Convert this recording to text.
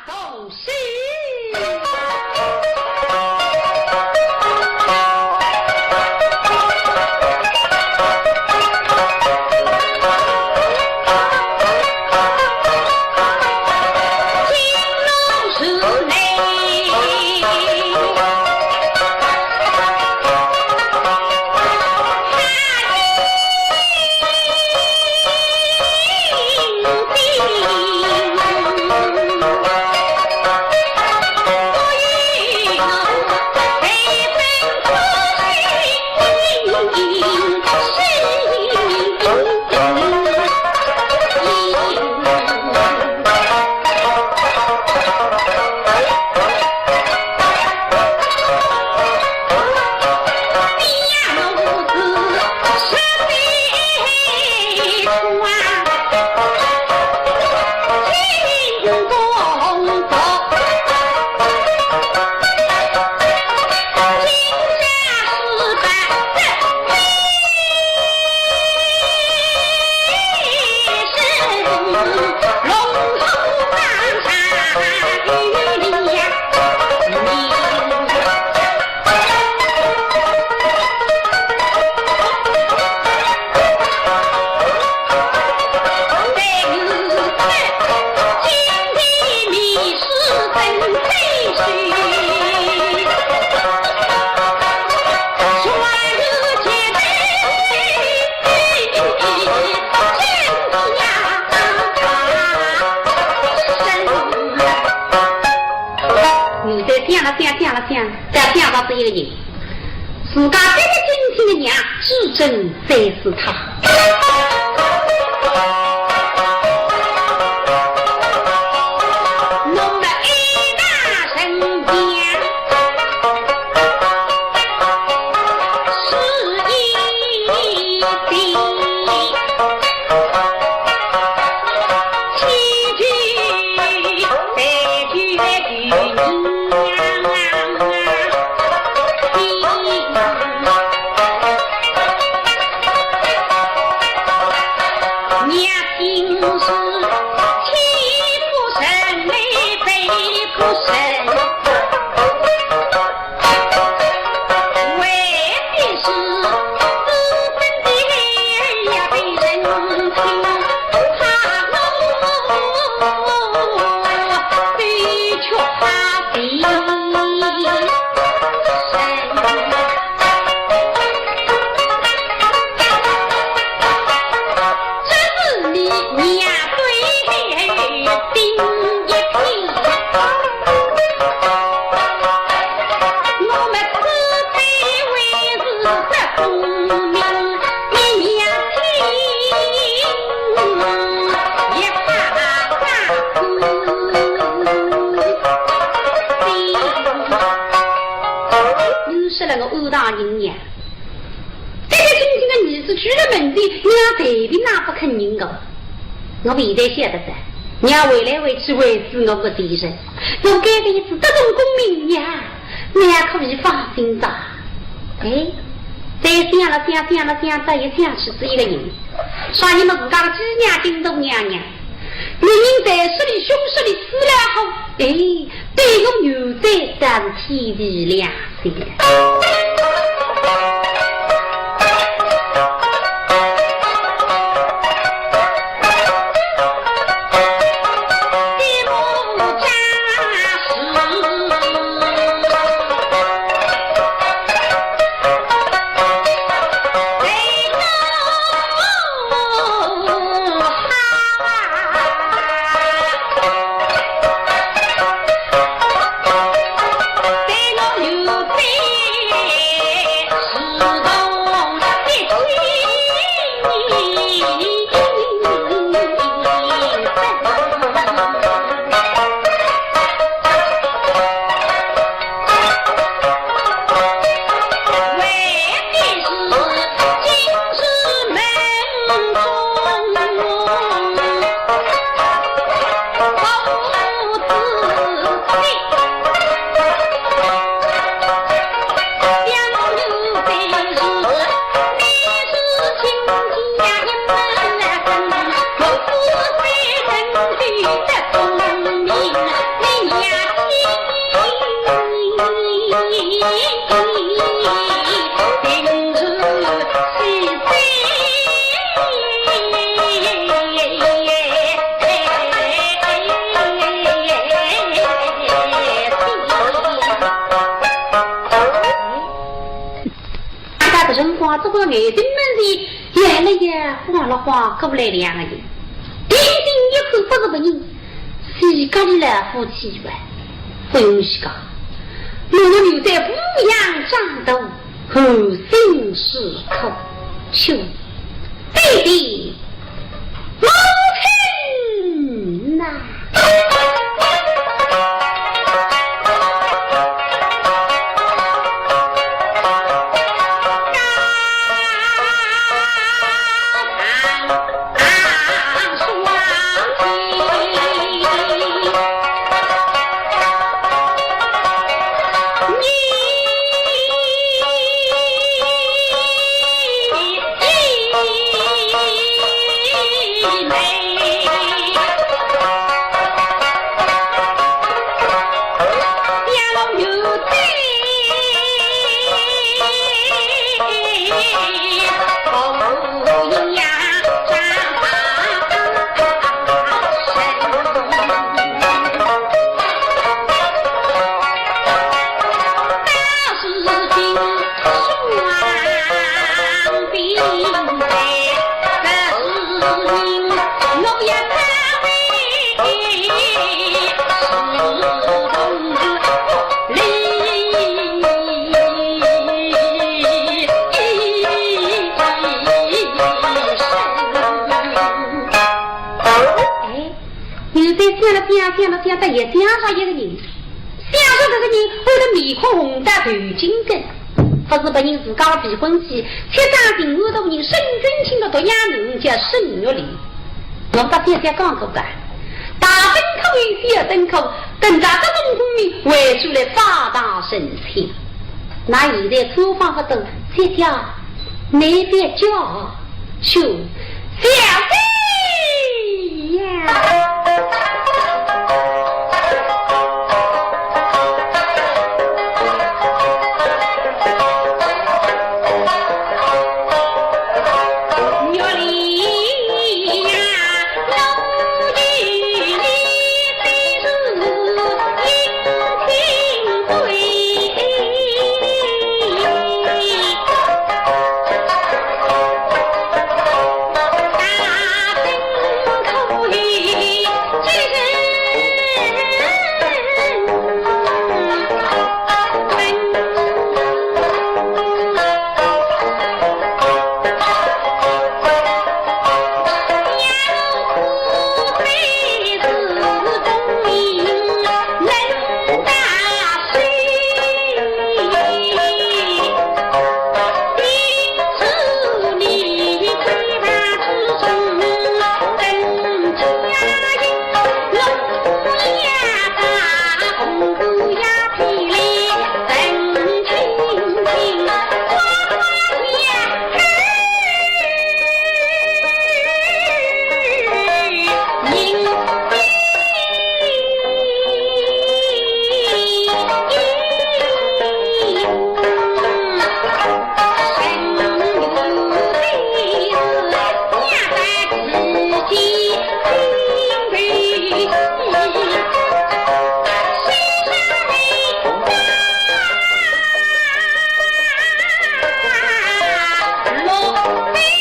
恭喜！一个人，自家这个今天的娘，至真才是他。弄得一大声响，是一定七句三句句。出了门的，娘特别哪不肯认我。我现在晓得噻，娘回来回去维持我的敌人，我该辈子得种功名呀，娘可以放心着。哎，再想了想，再一想去这一个人，说你们自家的几娘金都娘娘，女人在水里凶手里死了后，哎，对我牛仔真是天地良心。这个爱情门里眼泪呀晃了晃过来两个人定睛一看不是个人是家里来夫妻吧不用是个我们留在不阳战斗后心是口求弟弟母亲呐想到也想上一个人，想上这个人为了面孔红的头巾根，不是把人自家的比婚期，七张顶额的人身君亲的独眼人叫圣月里。我把这些讲过的，大灯口与小灯口，等着这种公民围出来发大神情。那现在厨房不多，这叫那边叫就小弟呀。Lord,